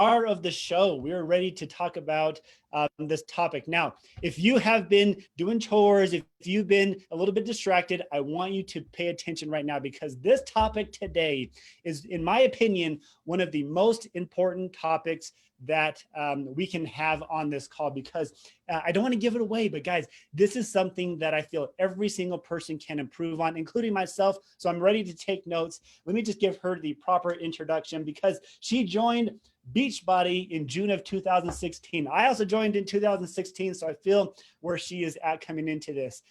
star of the show. We're ready to talk about this topic. Now, if you have been doing chores, if you've been a little bit distracted, I want you to pay attention right now because this topic today is, in my opinion, one of the most important topics that we can have on this call because I don't want to give it away, but guys, this is something that I feel every single person can improve on, including myself. So I'm ready to take notes. Let me just give her the proper introduction because she joined Beachbody in June of 2016. I also joined in 2016, so I feel where she is at coming into this.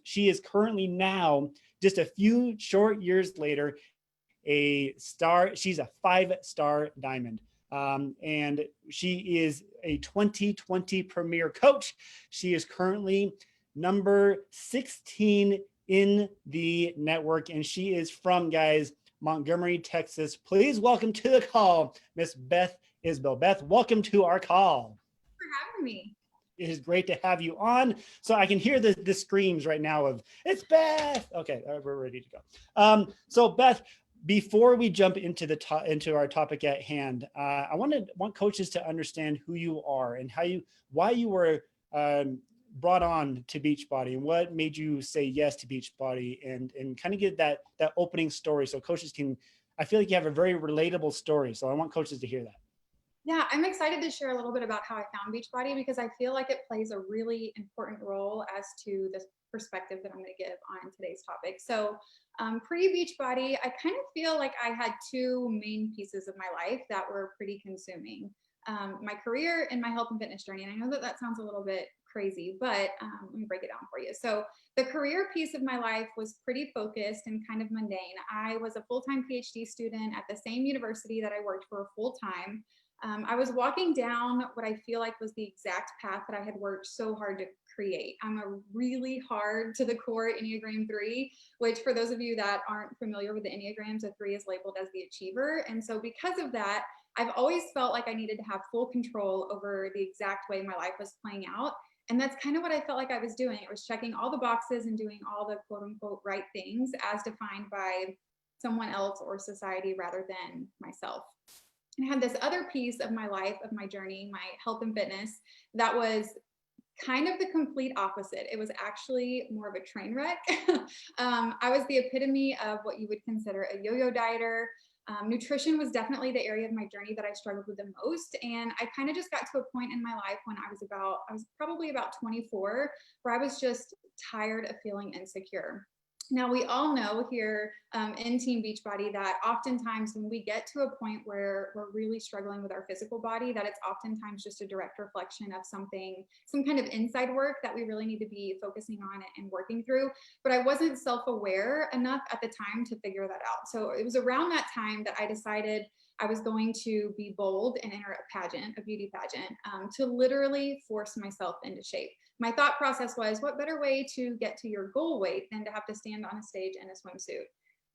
She is currently now, just a few short years later, a star. She's a 5-star diamond. And she is a 2020 Premier Coach. She is currently number 16 in the network, and she is from, guys, Montgomery, Texas. Please welcome to the call, Miss Beth Isbell. Beth, welcome to our call. Thanks for having me. It is great to have you on. So I can hear the screams right now of, it's Beth. Okay, we're ready to go. So Beth, before we jump into our topic at hand, I want coaches to understand who you are and why you were brought on to Beachbody and what made you say yes to Beachbody and kind of get that opening story so coaches can. I feel like you have a very relatable story, so I want coaches to hear that. Yeah, I'm excited to share a little bit about how I found Beachbody because I feel like it plays a really important role as to the perspective that I'm going to give on today's topic. So pre-Beachbody, I kind of feel like I had two main pieces of my life that were pretty consuming. My career and my health and fitness journey. And I know that sounds a little bit crazy, but let me break it down for you. So the career piece of my life was pretty focused and kind of mundane. I was a full-time PhD student at the same university that I worked for full-time. I was walking down what I feel like was the exact path that I had worked so hard to create. I'm a really hard to the core Enneagram 3, which for those of you that aren't familiar with the Enneagrams, a 3 is labeled as the achiever. And so because of that, I've always felt like I needed to have full control over the exact way my life was playing out. And that's kind of what I felt like I was doing. It was checking all the boxes and doing all the quote unquote right things as defined by someone else or society rather than myself. I had this other piece of my life, of my journey, my health and fitness, that was kind of the complete opposite. It was actually more of a train wreck. I was the epitome of what you would consider a yo-yo dieter. Nutrition was definitely the area of my journey that I struggled with the most. And I kind of just got to a point in my life when I was probably about 24, where I was just tired of feeling insecure. Now, we all know here in Team Beachbody that oftentimes when we get to a point where we're really struggling with our physical body, that it's oftentimes just a direct reflection of some kind of inside work that we really need to be focusing on and working through. But I wasn't self-aware enough at the time to figure that out. So it was around that time that I decided I was going to be bold and enter a beauty pageant, to literally force myself into shape. My thought process was, what better way to get to your goal weight than to have to stand on a stage in a swimsuit?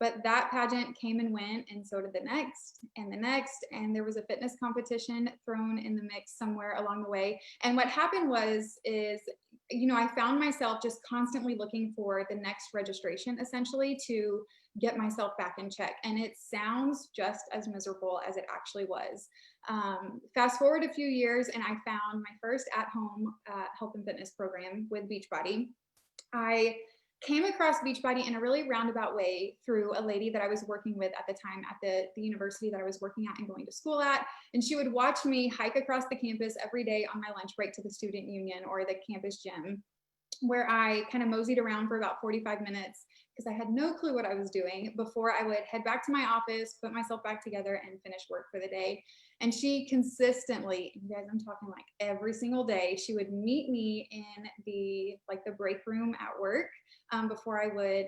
But that pageant came and went, and so did the next, and there was a fitness competition thrown in the mix somewhere along the way. And what happened I found myself just constantly looking for the next registration, essentially, to get myself back in check. And it sounds just as miserable as it actually was. Fast forward a few years, and I found my first at-home health and fitness program with Beachbody. I came across Beachbody in a really roundabout way through a lady that I was working with at the time at the university that I was working at and going to school at. And she would watch me hike across the campus every day on my lunch break to the student union or the campus gym, where I kind of moseyed around for about 45 minutes because I had no clue what I was doing before I would head back to my office, put myself back together and finish work for the day. And she consistently, you guys, I'm talking like every single day, she would meet me in the break room at work before I would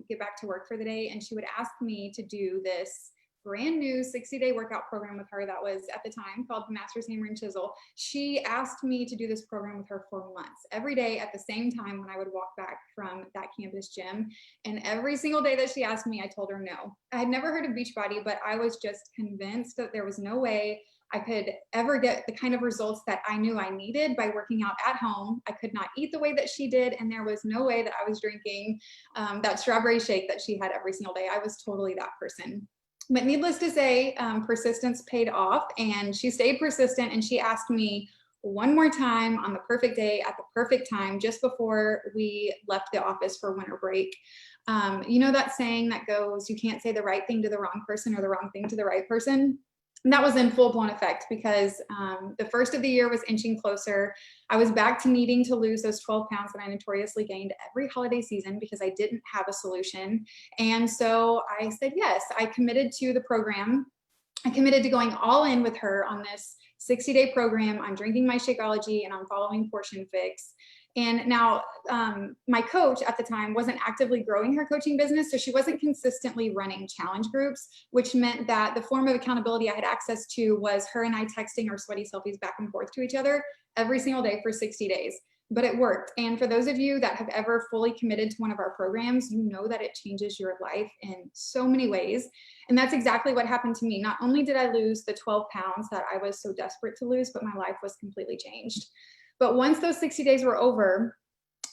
get back to work for the day. And she would ask me to do this brand new 60-day workout program with her that was at the time called Masters Hammer and Chisel. She asked me to do this program with her for months, every day at the same time when I would walk back from that campus gym. And every single day that she asked me, I told her no. I had never heard of Beachbody, but I was just convinced that there was no way I could ever get the kind of results that I knew I needed by working out at home. I could not eat the way that she did, and there was no way that I was drinking that strawberry shake that she had every single day. I was totally that person. But needless to say, persistence paid off, and she stayed persistent, and she asked me one more time on the perfect day at the perfect time just before we left the office for winter break. You know that saying that goes, you can't say the right thing to the wrong person or the wrong thing to the right person? And that was in full blown effect because the first of the year was inching closer. I was back to needing to lose those 12 pounds that I notoriously gained every holiday season because I didn't have a solution. And so I said yes. I committed to the program. I committed to going all in with her on this 60-day program. I'm drinking my Shakeology and I'm following Portion Fix. And now my coach at the time wasn't actively growing her coaching business, so she wasn't consistently running challenge groups, which meant that the form of accountability I had access to was her and I texting our sweaty selfies back and forth to each other every single day for 60 days. But it worked. And for those of you that have ever fully committed to one of our programs, you know that it changes your life in so many ways. And that's exactly what happened to me. Not only did I lose the 12 pounds that I was so desperate to lose, but my life was completely changed. But once those 60 days were over,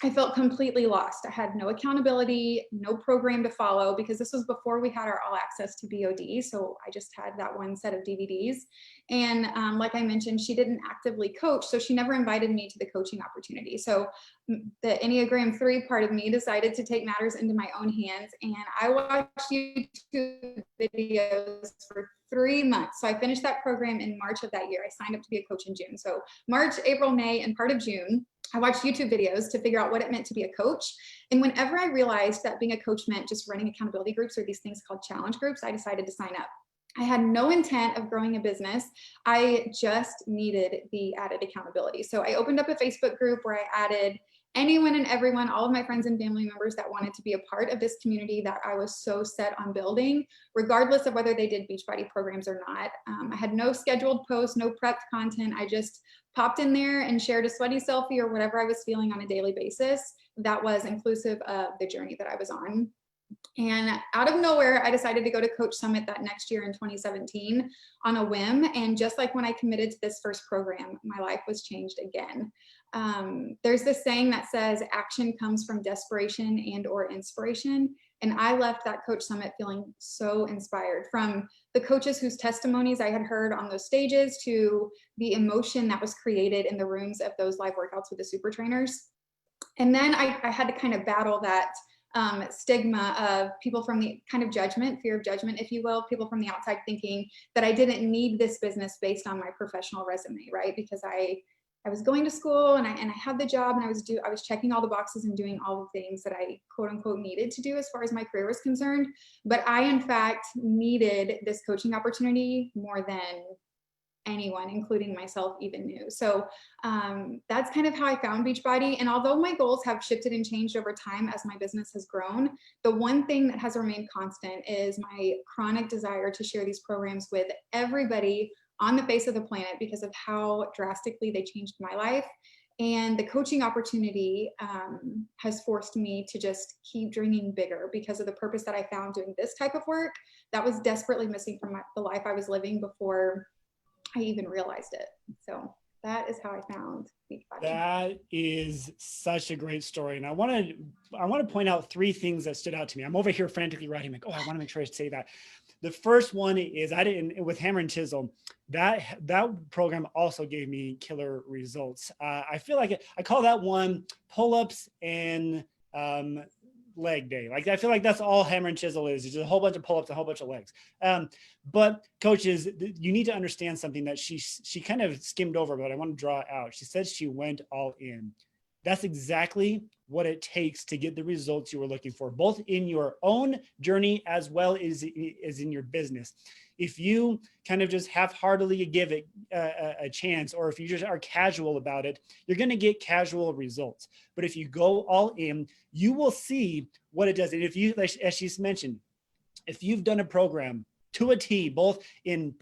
I felt completely lost. I had no accountability, no program to follow because this was before we had our all access to BOD. So I just had that one set of DVDs. And like I mentioned, she didn't actively coach. So she never invited me to the coaching opportunity. So the Enneagram 3 part of me decided to take matters into my own hands. And I watched YouTube videos for 3 months. So I finished that program in March of that year. I signed up to be a coach in June. So March, April, May, and part of June, I watched YouTube videos to figure out what it meant to be a coach. And whenever I realized that being a coach meant just running accountability groups or these things called challenge groups, I decided to sign up. I had no intent of growing a business. I just needed the added accountability. So I opened up a Facebook group where I added anyone and everyone, all of my friends and family members that wanted to be a part of this community that I was so set on building, regardless of whether they did Beachbody programs or not. I had no scheduled posts, no prepped content. I just popped in there and shared a sweaty selfie or whatever I was feeling on a daily basis that was inclusive of the journey that I was on. And out of nowhere, I decided to go to Coach Summit that next year in 2017 on a whim. And just like when I committed to this first program, my life was changed again. There's this saying that says action comes from desperation and or inspiration. And I left that Coach Summit feeling so inspired, from the coaches whose testimonies I had heard on those stages to the emotion that was created in the rooms of those live workouts with the super trainers. And then I had to kind of battle that stigma of people from the kind of judgment, fear of judgment, if you will, people from the outside thinking that I didn't need this business based on my professional resume, right? Because I was going to school and I had the job and I was checking all the boxes and doing all the things that I quote unquote needed to do as far as my career was concerned. But I, in fact, needed this coaching opportunity more than anyone, including myself, even knew. So that's kind of how I found Beachbody. And although my goals have shifted and changed over time as my business has grown, the one thing that has remained constant is my chronic desire to share these programs with everybody on the face of the planet because of how drastically they changed my life. And the coaching opportunity has forced me to just keep dreaming bigger because of the purpose that I found doing this type of work that was desperately missing from the life I was living before I even realized it. So that is how I found Beachbody. That is such a great story. And I want to point out 3 things that stood out to me. I'm over here frantically writing, like, oh, I want to make sure I say that. The first one is with Hammer and Chisel, that program also gave me killer results. I feel like I call that one pull-ups and leg day. Like, I feel like that's all Hammer and Chisel is. It's just a whole bunch of pull-ups, a whole bunch of legs. But coaches, you need to understand something that she kind of skimmed over, but I want to draw out. She said she went all in. That's exactly what it takes to get the results you were looking for, both in your own journey as well as in your business. If you kind of just half-heartedly give it a chance, or if you just are casual about it, you're going to get casual results. But if you go all in, you will see what it does. And if you, as she's mentioned, if you've done a program to a T, both in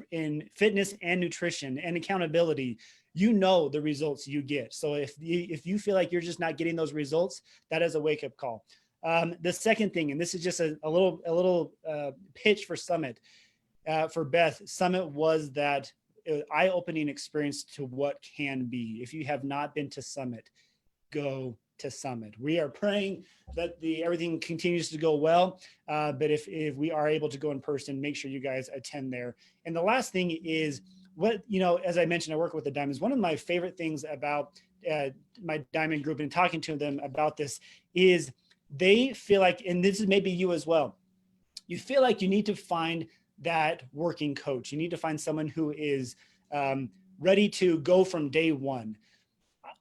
fitness and nutrition and accountability, you know the results you get. So if you feel like you're just not getting those results, that is a wake-up call. The second thing, and this is just a little pitch for Summit, for Beth. Summit was that eye-opening experience to what can be. If you have not been to Summit, go to Summit. We are praying that everything continues to go well. But if we are able to go in person, make sure you guys attend there. And the last thing is as I mentioned, I work with the Diamonds. One of my favorite things about my Diamond group and talking to them about this is they feel like, and this is maybe you as well, you feel like you need to find that working coach. You need to find someone who is ready to go from day one.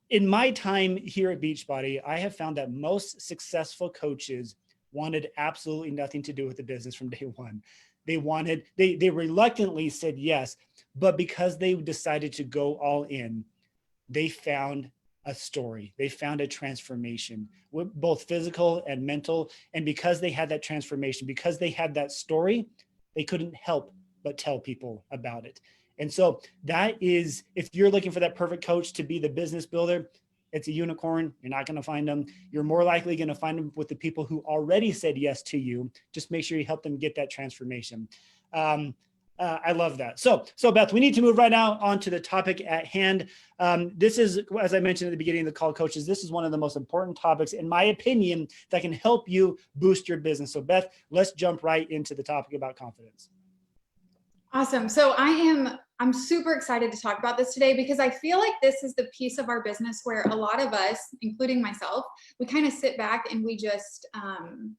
In my time here at Beachbody, I have found that most successful coaches wanted absolutely nothing to do with the business from day one. They reluctantly said yes, but because they decided to go all in, they found a story. They found a transformation, both physical and mental. And because they had that transformation, because they had that story, they couldn't help but tell people about it. And so that is, if you're looking for that perfect coach to be the business builder, it's a unicorn. You're not going to find them. You're more likely going to find them with the people who already said yes to you. Just make sure you help them get that transformation. I love that. So Beth, we need to move right now on to the topic at hand. This is, as I mentioned at the beginning of the call, coaches, this is one of the most important topics, in my opinion, that can help you boost your business. So Beth, let's jump right into the topic about confidence. Awesome. So I'm super excited to talk about this today because I feel like this is the piece of our business where a lot of us, including myself, we kind of sit back and we just,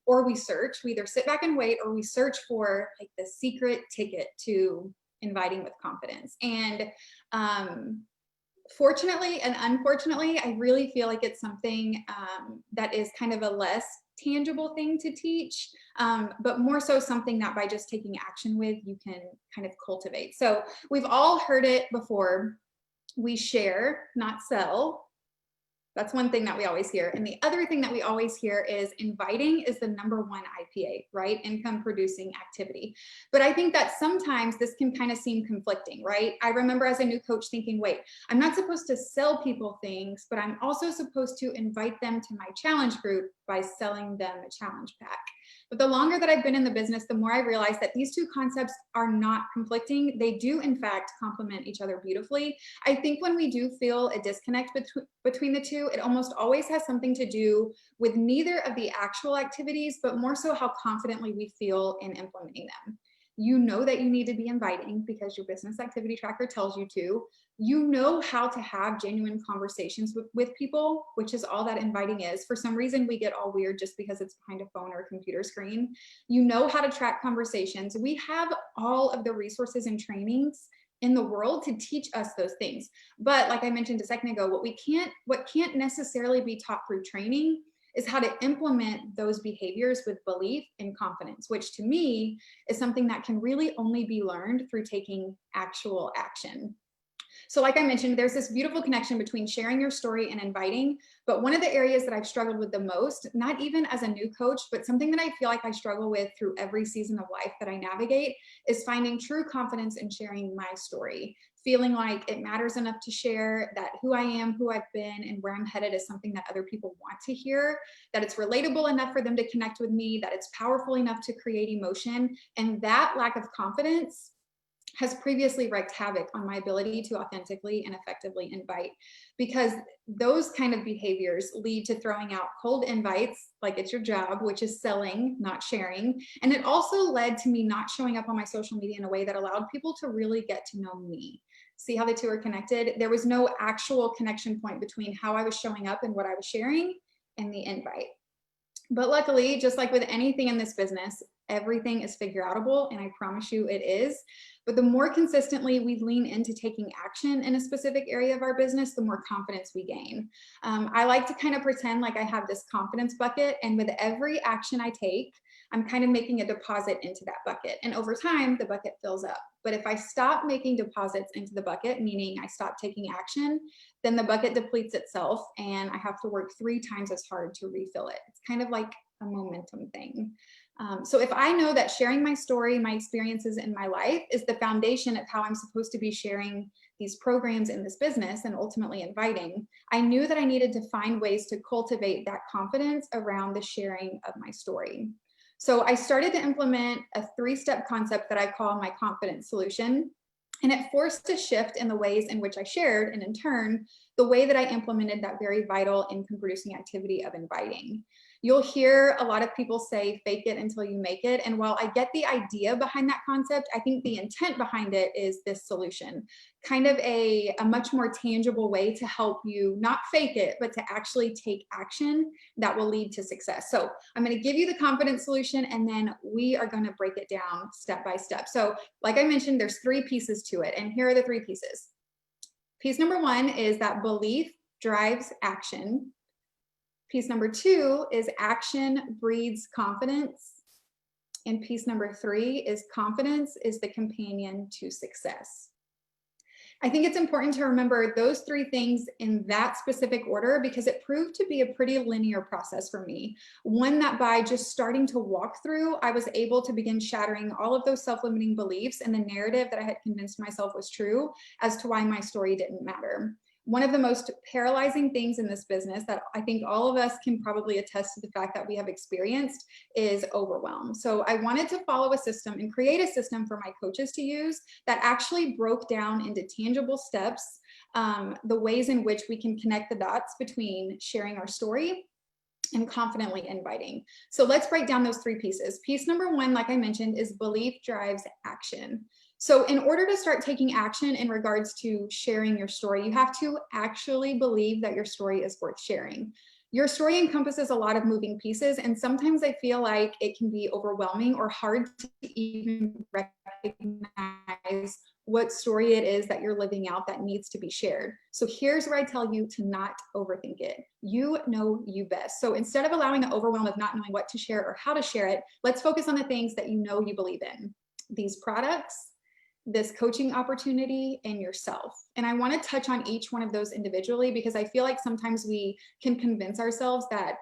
or we search, we either sit back and wait, or we search for like the secret ticket to inviting with confidence. And fortunately and unfortunately, I really feel like it's something that is kind of a less tangible thing to teach, but more so something that by just taking action with, you can kind of cultivate. So we've all heard it before. We share, not sell. That's one thing that we always hear. And the other thing that we always hear is inviting is the number one IPA, right? Income producing activity. But I think that sometimes this can kind of seem conflicting, right? I remember as a new coach thinking, wait, I'm not supposed to sell people things, but I'm also supposed to invite them to my challenge group by selling them a challenge pack. But the longer that I've been in the business, the more I realize that these two concepts are not conflicting. They do, in fact, complement each other beautifully. I think when we do feel a disconnect between the two, it almost always has something to do with neither of the actual activities, but more so how confidently we feel in implementing them. You know that you need to be inviting because your business activity tracker tells you to. You know how to have genuine conversations with people, which is all that inviting is. For some reason, we get all weird just because it's behind a phone or a computer screen. You know how to track conversations. We have all of the resources and trainings in the world to teach us those things. But like I mentioned a second ago, what can't necessarily be taught through training is how to implement those behaviors with belief and confidence, which to me is something that can really only be learned through taking actual action. So like I mentioned, there's this beautiful connection between sharing your story and inviting. But one of the areas that I've struggled with the most, not even as a new coach, but something that I feel like I struggle with through every season of life that I navigate, is finding true confidence in sharing my story. Feeling like it matters enough to share, that who I am, who I've been, and where I'm headed is something that other people want to hear, that it's relatable enough for them to connect with me, that it's powerful enough to create emotion. And that lack of confidence has previously wreaked havoc on my ability to authentically and effectively invite, because those kind of behaviors lead to throwing out cold invites like it's your job, which is selling, not sharing. And it also led to me not showing up on my social media in a way that allowed people to really get to know me. See how the two are connected? There was no actual connection point between how I was showing up and what I was sharing and the invite. But luckily, just like with anything in this business, everything is figure outable, and I promise you it is. But the more consistently we lean into taking action in a specific area of our business, the more confidence we gain. I like to kind of pretend like I have this confidence bucket, and with every action I take, I'm kind of making a deposit into that bucket. And over time, the bucket fills up. But if I stop making deposits into the bucket, meaning I stop taking action, then the bucket depletes itself and I have to work 3 times as hard to refill it. It's kind of like a momentum thing. So if I know that sharing my story, my experiences in my life is the foundation of how I'm supposed to be sharing these programs in this business and ultimately inviting, I knew that I needed to find ways to cultivate that confidence around the sharing of my story. So I started to implement a 3-step concept that I call my confidence solution. And it forced a shift in the ways in which I shared, and in turn, the way that I implemented that very vital income producing activity of inviting. You'll hear a lot of people say, fake it until you make it. And while I get the idea behind that concept, I think the intent behind it is this solution, kind of a much more tangible way to help you not fake it, but to actually take action that will lead to success. So I'm going to give you the confidence solution, and then we are going to break it down step by step. So like I mentioned, there's 3 pieces to it, and here are the 3 pieces. Piece number 1 is that belief drives action. Piece number 2 is action breeds confidence. And piece number 3 is confidence is the companion to success. I think it's important to remember those 3 things in that specific order, because it proved to be a pretty linear process for me. One that by just starting to walk through, I was able to begin shattering all of those self-limiting beliefs and the narrative that I had convinced myself was true as to why my story didn't matter. One of the most paralyzing things in this business that I think all of us can probably attest to the fact that we have experienced is overwhelm. So I wanted to follow a system and create a system for my coaches to use that actually broke down into tangible steps, the ways in which we can connect the dots between sharing our story and confidently inviting. So let's break down those 3 pieces. Piece number 1, like I mentioned, is belief drives action. So in order to start taking action in regards to sharing your story, you have to actually believe that your story is worth sharing. Your story encompasses a lot of moving pieces, and sometimes I feel like it can be overwhelming or hard to even recognize what story it is that you're living out that needs to be shared. So here's where I tell you to not overthink it. You know you best. So instead of allowing the overwhelm of not knowing what to share or how to share it, let's focus on the things that you know you believe in. These products, this coaching opportunity, and yourself. And I want to touch on each one of those individually, because I feel like sometimes we can convince ourselves that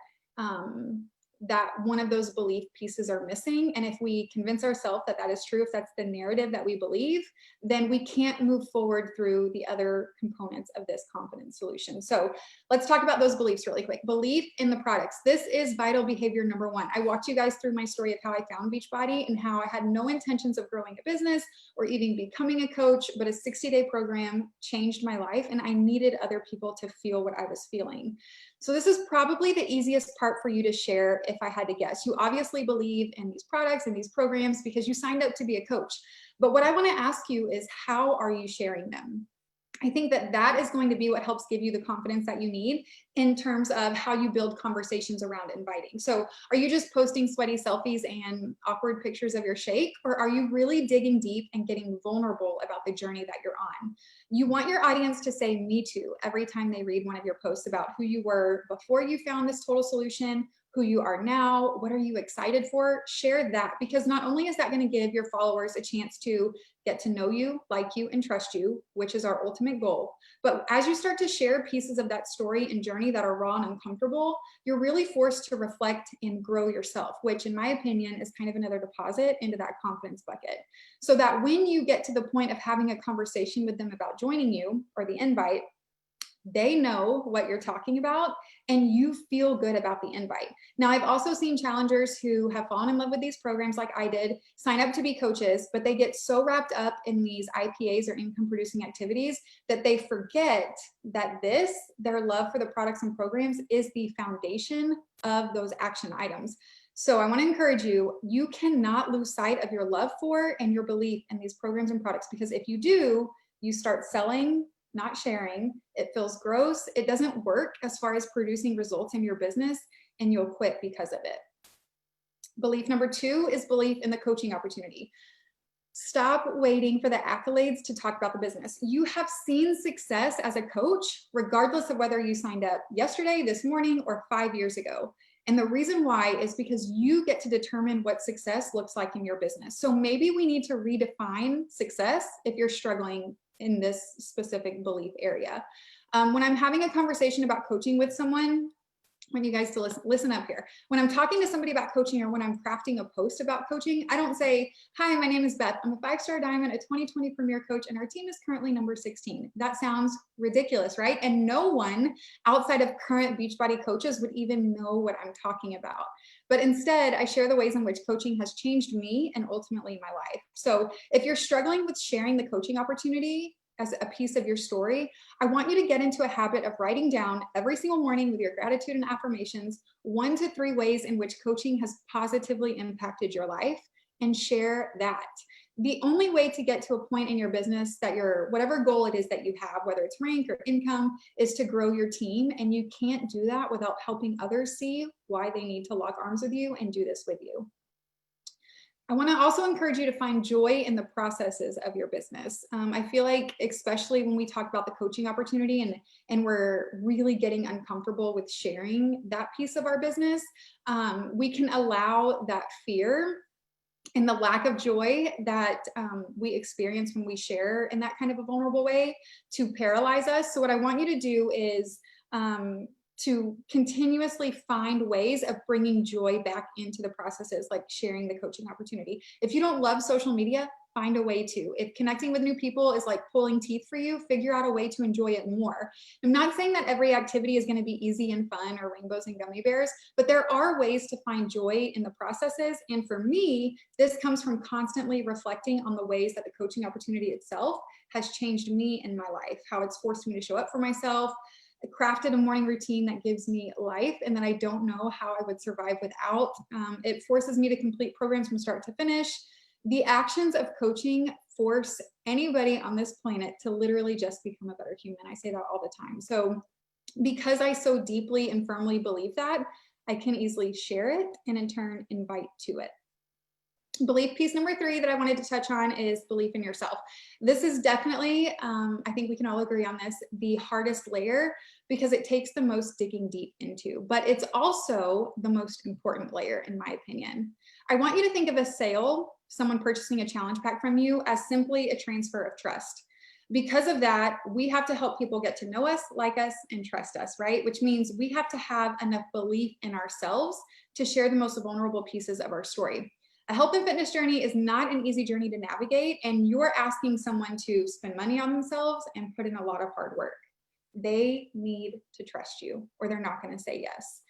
that one of those belief pieces are missing. And if we convince ourselves that that is true, if that's the narrative that we believe, then we can't move forward through the other components of this confidence solution. So let's talk about those beliefs really quick. Belief in the products. This is vital behavior number 1. I walked you guys through my story of how I found Beachbody and how I had no intentions of growing a business or even becoming a coach, but a 60-day program changed my life, and I needed other people to feel what I was feeling. So this is probably the easiest part for you to share if I had to guess. You obviously believe in these products and these programs because you signed up to be a coach. But what I want to ask you is, how are you sharing them? I think that that is going to be what helps give you the confidence that you need in terms of how you build conversations around inviting. So are you just posting sweaty selfies and awkward pictures of your shake, or are you really digging deep and getting vulnerable about the journey that you're on? You want your audience to say "me too" every time they read one of your posts about who you were before you found this total solution, who you are now, what are you excited for? Share that, because not only is that going to give your followers a chance to get to know you, like you, and trust you, which is our ultimate goal, but as you start to share pieces of that story and journey that are raw and uncomfortable, you're really forced to reflect and grow yourself, which in my opinion is kind of another deposit into that confidence bucket. So that when you get to the point of having a conversation with them about joining you or the invite, they know what you're talking about and you feel good about the invite. Now, I've also seen challengers who have fallen in love with these programs like I did, sign up to be coaches, but they get so wrapped up in these IPAs or income producing activities that they forget that their love for the products and programs is the foundation of those action items. So I want to encourage you, you cannot lose sight of your love for and your belief in these programs and products, because if you do, you start selling, not sharing. It feels gross. It doesn't work as far as producing results in your business, and you'll quit because of it. Belief number 2 is belief in the coaching opportunity. Stop waiting for the accolades to talk about the business. You have seen success as a coach, regardless of whether you signed up yesterday, this morning, or 5 years ago. And the reason why is because you get to determine what success looks like in your business. So maybe we need to redefine success if you're struggling in this specific belief area. When I'm having a conversation about coaching with someone, I want you guys to listen up here. When I'm talking to somebody about coaching, or when I'm crafting a post about coaching, I don't say, "Hi, my name is Beth. I'm a 5-star diamond, a 2020 premier coach, and our team is currently number 16. That sounds ridiculous, right? And no one outside of current Beachbody coaches would even know what I'm talking about. but instead I share the ways in which coaching has changed me and ultimately my life. So if you're struggling with sharing the coaching opportunity as a piece of your story, I want you to get into a habit of writing down every single morning with your gratitude and affirmations, 1 to 3 ways in which coaching has positively impacted your life, and share that. The only way to get to a point in your business that whatever goal it is that you have, whether it's rank or income, is to grow your team. And you can't do that without helping others see why they need to lock arms with you and do this with you. I want to also encourage you to find joy in the processes of your business. I feel like, especially when we talk about the coaching opportunity and we're really getting uncomfortable with sharing that piece of our business, we can allow that fear and the lack of joy that we experience when we share in that kind of a vulnerable way to paralyze us. So what I want you to do is to continuously find ways of bringing joy back into the processes, like sharing the coaching opportunity. If you don't love social media, find a way to. If connecting with new people is like pulling teeth for you, figure out a way to enjoy it more. I'm not saying that every activity is going to be easy and fun or rainbows and gummy bears, but there are ways to find joy in the processes. And for me, this comes from constantly reflecting on the ways that the coaching opportunity itself has changed me in my life, how it's forced me to show up for myself, crafted a morning routine that gives me life and that I don't know how I would survive without. It forces me to complete programs from start to finish. The actions of coaching force anybody on this planet to literally just become a better human. I say that all the time. So because I so deeply and firmly believe that, I can easily share it and in turn invite to it. Belief piece number 3 that I wanted to touch on is belief in yourself. This is definitely, I think we can all agree on this, the hardest layer because it takes the most digging deep into, but it's also the most important layer in my opinion. I want you to think of a sale, someone purchasing a challenge pack from you, as simply a transfer of trust. Because of that, we have to help people get to know us, like us, and trust us, right? Which means we have to have enough belief in ourselves to share the most vulnerable pieces of our story. A health and fitness journey is not an easy journey to navigate, and you're asking someone to spend money on themselves and put in a lot of hard work. They need to trust you, or they're not going to say yes.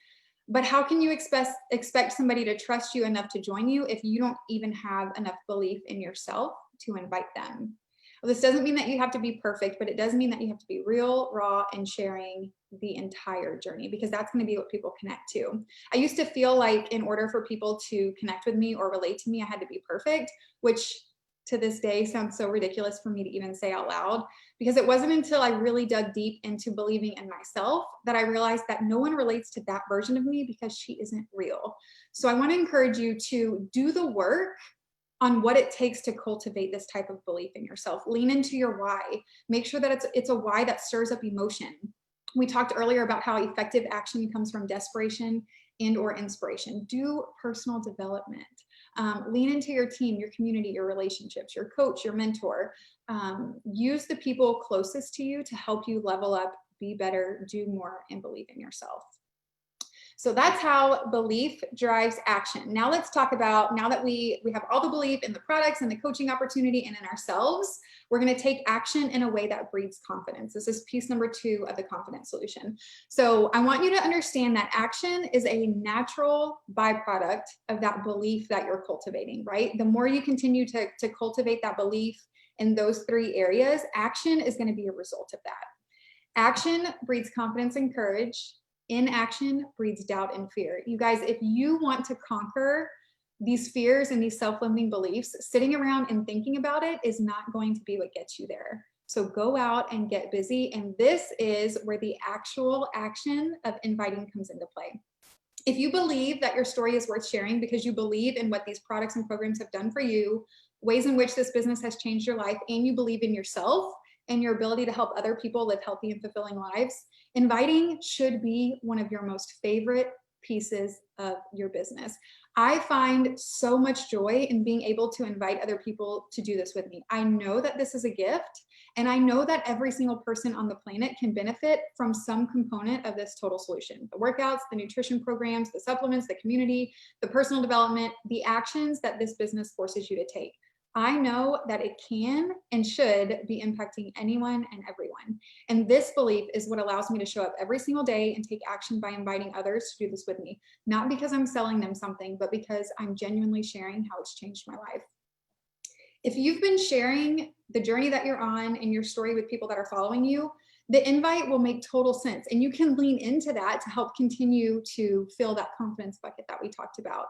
But how can you expect somebody to trust you enough to join you if you don't even have enough belief in yourself to invite them? Well, this doesn't mean that you have to be perfect, but it does mean that you have to be real, raw, and sharing the entire journey, because that's going to be what people connect to. I used to feel like in order for people to connect with me or relate to me, I had to be perfect, which to this day sounds so ridiculous for me to even say out loud, because it wasn't until I really dug deep into believing in myself that I realized that no one relates to that version of me because she isn't real. So I want to encourage you to do the work on what it takes to cultivate this type of belief in yourself. Lean into your why. Make sure that it's a why that stirs up emotion. We talked earlier about how effective action comes from desperation and or inspiration. Do personal development. Lean into your team, your community, your relationships, your coach, your mentor. Use the people closest to you to help you level up, be better, do more, and believe in yourself. So that's how belief drives action. Now let's talk about, now that we have all the belief in the products and the coaching opportunity and in ourselves, we're going to take action in a way that breeds confidence. This is piece number 2 of the confidence solution. So I want you to understand that action is a natural byproduct of that belief that you're cultivating, right? The more you continue to cultivate that belief in those 3 areas, action is going to be a result of that. Action breeds confidence and courage. Inaction breeds doubt and fear. You guys, if you want to conquer these fears and these self-limiting beliefs, sitting around and thinking about it is not going to be what gets you there. So go out and get busy. And this is where the actual action of inviting comes into play. If you believe that your story is worth sharing because you believe in what these products and programs have done for you, ways in which this business has changed your life, and you believe in yourself and your ability to help other people live healthy and fulfilling lives, inviting should be one of your most favorite pieces of your business. I find so much joy in being able to invite other people to do this with me. I know that this is a gift, and I know that every single person on the planet can benefit from some component of this total solution. The workouts, the nutrition programs, the supplements, the community, the personal development, the actions that this business forces you to take. I know that it can and should be impacting anyone and everyone. And this belief is what allows me to show up every single day and take action by inviting others to do this with me. Not because I'm selling them something, but because I'm genuinely sharing how it's changed my life. If you've been sharing the journey that you're on and your story with people that are following you, the invite will make total sense. And you can lean into that to help continue to fill that confidence bucket that we talked about.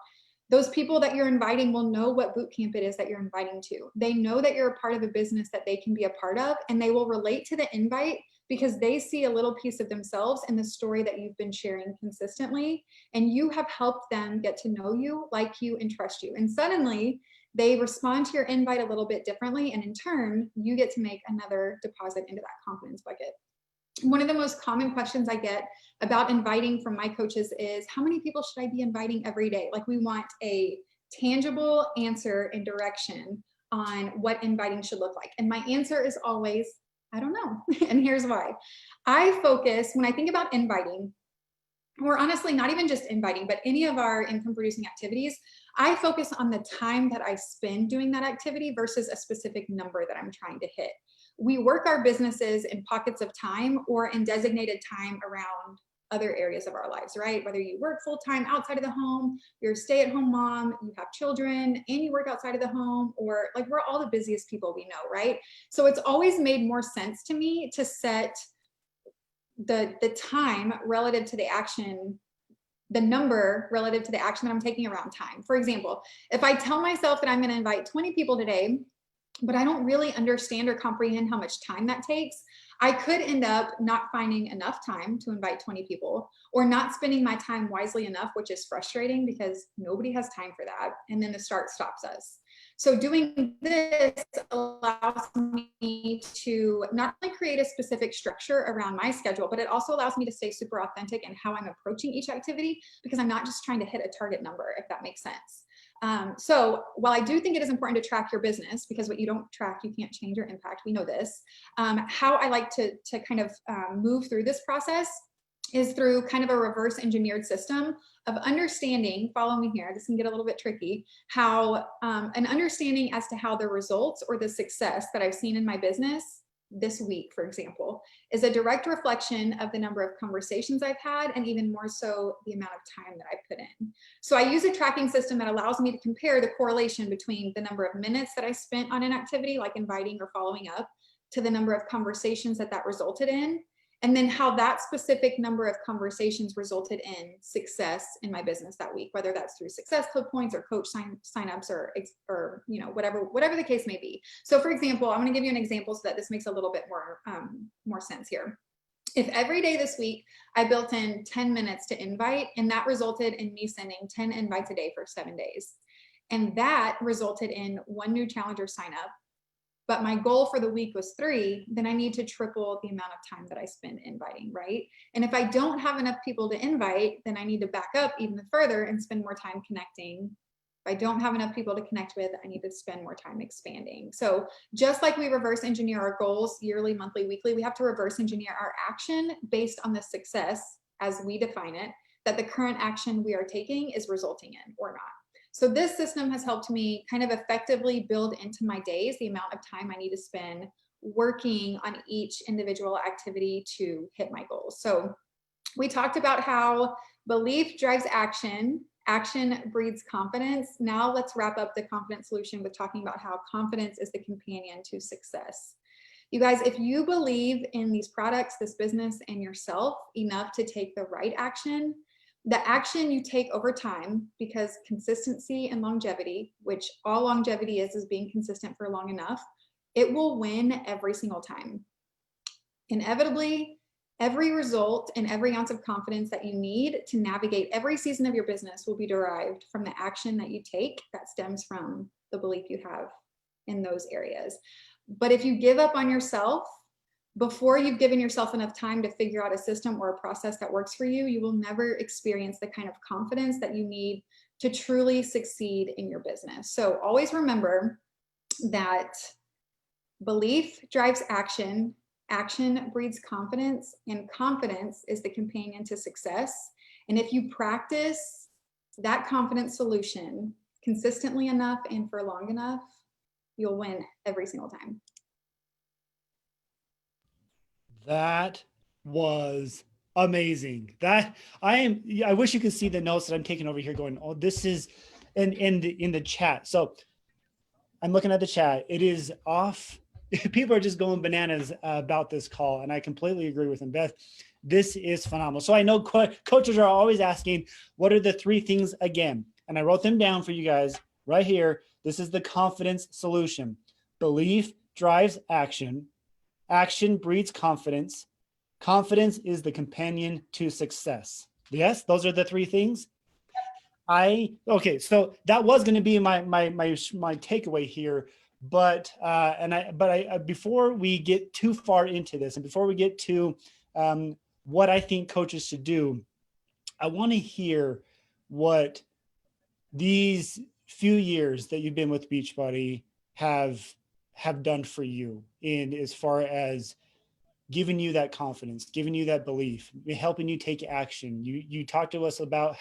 Those people that you're inviting will know what boot camp it is that you're inviting to. They know that you're a part of a business that they can be a part of, and they will relate to the invite because they see a little piece of themselves in the story that you've been sharing consistently. And you have helped them get to know you, like you, and trust you. And suddenly, they respond to your invite a little bit differently. And in turn, you get to make another deposit into that confidence bucket. One of the most common questions I get about inviting from my coaches is, how many people should I be inviting every day? Like, we want a tangible answer and direction on what inviting should look like. And my answer is always, I don't know. And here's why. I focus, when I think about inviting, or honestly, not even just inviting, but any of our income producing activities, I focus on the time that I spend doing that activity versus a specific number that I'm trying to hit. We work our businesses in pockets of time or in designated time around other areas of our lives, right? Whether you work full time outside of the home, you're a stay at home mom, you have children, and you work outside of the home, or like, we're all the busiest people we know, right? So it's always made more sense to me to set the time relative to the action, the number relative to the action that I'm taking around time. For example, if I tell myself that I'm going to invite 20 people today, but I don't really understand or comprehend how much time that takes, I could end up not finding enough time to invite 20 people, or not spending my time wisely enough, which is frustrating because nobody has time for that. And then the start stops us. So doing this allows me to not only create a specific structure around my schedule, but it also allows me to stay super authentic in how I'm approaching each activity, because I'm not just trying to hit a target number, if that makes sense. So while I do think it is important to track your business, because what you don't track, you can't change your impact. We know this. How I like to kind of move through this process is through kind of a reverse engineered system of understanding, follow me here, this can get a little bit tricky, how an understanding as to how the results or the success that I've seen in my business this week, for example, is a direct reflection of the number of conversations I've had, and even more so, the amount of time that I put in. So I use a tracking system that allows me to compare the correlation between the number of minutes that I spent on an activity, like inviting or following up, to the number of conversations that resulted in, and then how that specific number of conversations resulted in success in my business that week, whether that's through success code points or coach signups or you know, whatever the case may be. So for example, I'm going to give you an example so that this makes a little bit more sense here. If every day this week I built in 10 minutes to invite, and that resulted in me sending 10 invites a day for 7 days, and that resulted in 1 new challenger sign up, but my goal for the week was 3, then I need to triple the amount of time that I spend inviting, right? And if I don't have enough people to invite, then I need to back up even further and spend more time connecting. If I don't have enough people to connect with, I need to spend more time expanding. So just like we reverse engineer our goals yearly, monthly, weekly, we have to reverse engineer our action based on the success, as we define it, that the current action we are taking is resulting in or not. So this system has helped me kind of effectively build into my days the amount of time I need to spend working on each individual activity to hit my goals. So we talked about how belief drives action, action breeds confidence. Now let's wrap up the confidence solution with talking about how confidence is the companion to success. You guys, if you believe in these products, this business, and yourself enough to take the right action, the action you take over time, because consistency and longevity, which all longevity is being consistent for long enough, it will win every single time. Inevitably, every result and every ounce of confidence that you need to navigate every season of your business will be derived from the action that you take that stems from the belief you have in those areas. But if you give up on yourself before you've given yourself enough time to figure out a system or a process that works for you, you will never experience the kind of confidence that you need to truly succeed in your business. So always remember that belief drives action, action breeds confidence, and confidence is the companion to success. And if you practice that confidence solution consistently enough and for long enough, you'll win every single time. That was amazing. I wish you could see the notes that I'm taking over here going, oh, this is in the chat. So I'm looking at the chat. It is off. People are just going bananas about this call. And I completely agree with them. Beth, this is phenomenal. So I know coaches are always asking, what are the 3 things again? And I wrote them down for you guys right here. This is the confidence solution. Belief drives action. Action breeds confidence. Confidence is the companion to success. Yes, those are the 3 things. Okay, so that was going to be my takeaway here, but before we get too far into this, and before we get to what I think coaches should do, I want to hear what these few years that you've been with Beachbody have done for you, in as far as giving you that confidence, giving you that belief, helping you take action. You talked to us about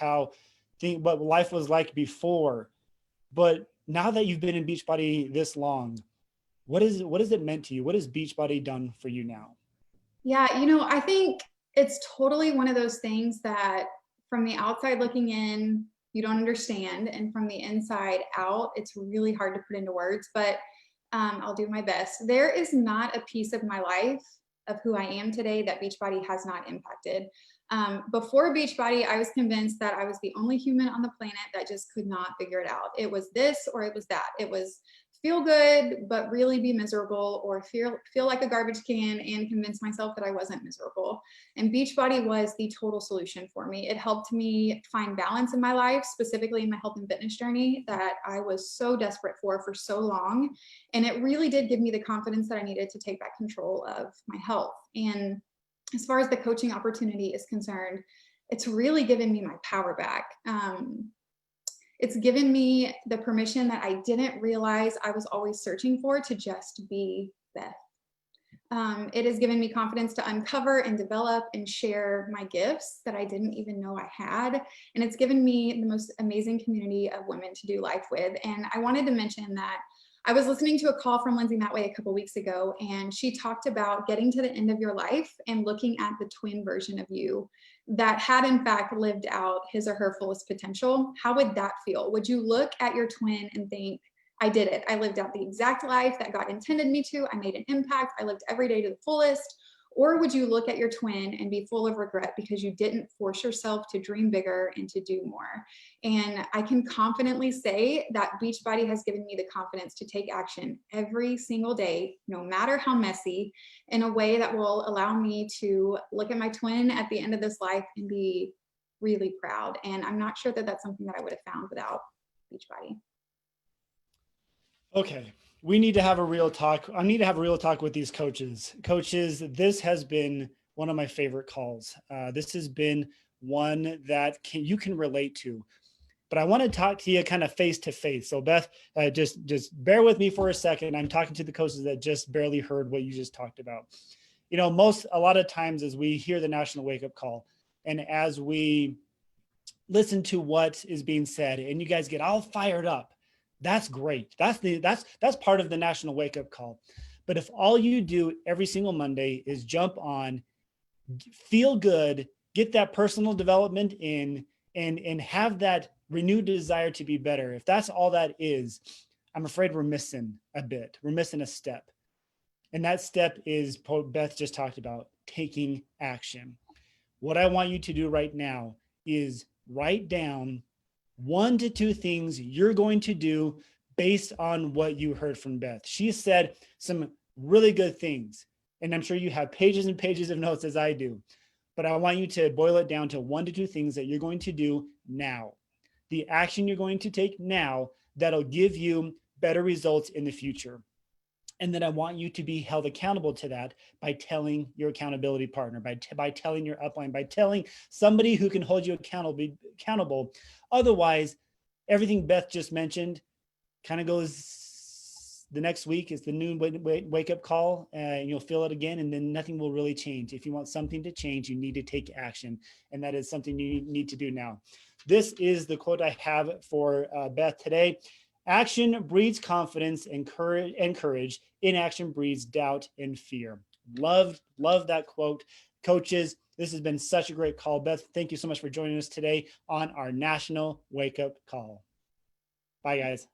what life was like before, but now that you've been in Beachbody this long, what has it meant to you? What has Beachbody done for you now? Yeah, I think it's totally one of those things that from the outside looking in, you don't understand. And from the inside out, it's really hard to put into words, but I'll do my best. There is not a piece of my life, of who I am today, that Beachbody has not impacted. Before Beachbody, I was convinced that I was the only human on the planet that just could not figure it out. It was this or it was that. It was feel good, but really be miserable, or feel like a garbage can and convince myself that I wasn't miserable. And Beachbody was the total solution for me. It helped me find balance in my life, specifically in my health and fitness journey that I was so desperate for so long. And it really did give me the confidence that I needed to take back control of my health. And as far as the coaching opportunity is concerned, it's really given me my power back. It's given me the permission that I didn't realize I was always searching for, to just be Beth. It has given me confidence to uncover and develop and share my gifts that I didn't even know I had. And it's given me the most amazing community of women to do life with. And I wanted to mention that I was listening to a call from Lindsay Matway a couple weeks ago, and she talked about getting to the end of your life and looking at the twin version of you that had in fact lived out his or her fullest potential. How would that feel? Would you look at your twin and think, I did it. I lived out the exact life that God intended me to. I made an impact. I lived every day to the fullest. Or would you look at your twin and be full of regret because you didn't force yourself to dream bigger and to do more? And I can confidently say that Beachbody has given me the confidence to take action every single day, no matter how messy, in a way that will allow me to look at my twin at the end of this life and be really proud. And I'm not sure that that's something that I would have found without Beachbody. Okay, we need to have a real talk. I need to have a real talk with these coaches. Coaches, this has been one of my favorite calls. This has been one that you can relate to. But I want to talk to you kind of face to face. So Beth, just bear with me for a second. I'm talking to the coaches that just barely heard what you just talked about. A lot of times as we hear the national wake up call, and as we listen to what is being said, and you guys get all fired up, that's great. That's part of the national wake up call. But if all you do every single Monday is jump on, feel good, get that personal development in, and have that renewed desire to be better, if that's all that is, I'm afraid we're missing a bit. We're missing a step. And that step is Beth just talked about, taking action. What I want you to do right now is write down 1 to 2 things you're going to do based on what you heard from Beth. She said some really good things, and I'm sure you have pages and pages of notes as I do, but I want you to boil it down to 1 to 2 things that you're going to do now. The action you're going to take now that'll give you better results in the future. And then I want you to be held accountable to that by telling your accountability partner, by telling your upline, by telling somebody who can hold you accountable. Otherwise, everything Beth just mentioned kind of goes the next week. It's the noon wake up call, and you'll feel it again, and then nothing will really change. If you want something to change, you need to take action, and that is something you need to do now. This is the quote I have for Beth today. Action breeds confidence and courage. Inaction breeds doubt and fear. Love that quote. Coaches, this has been such a great call. Beth, thank you so much for joining us today on our National Wake Up Call. Bye, guys.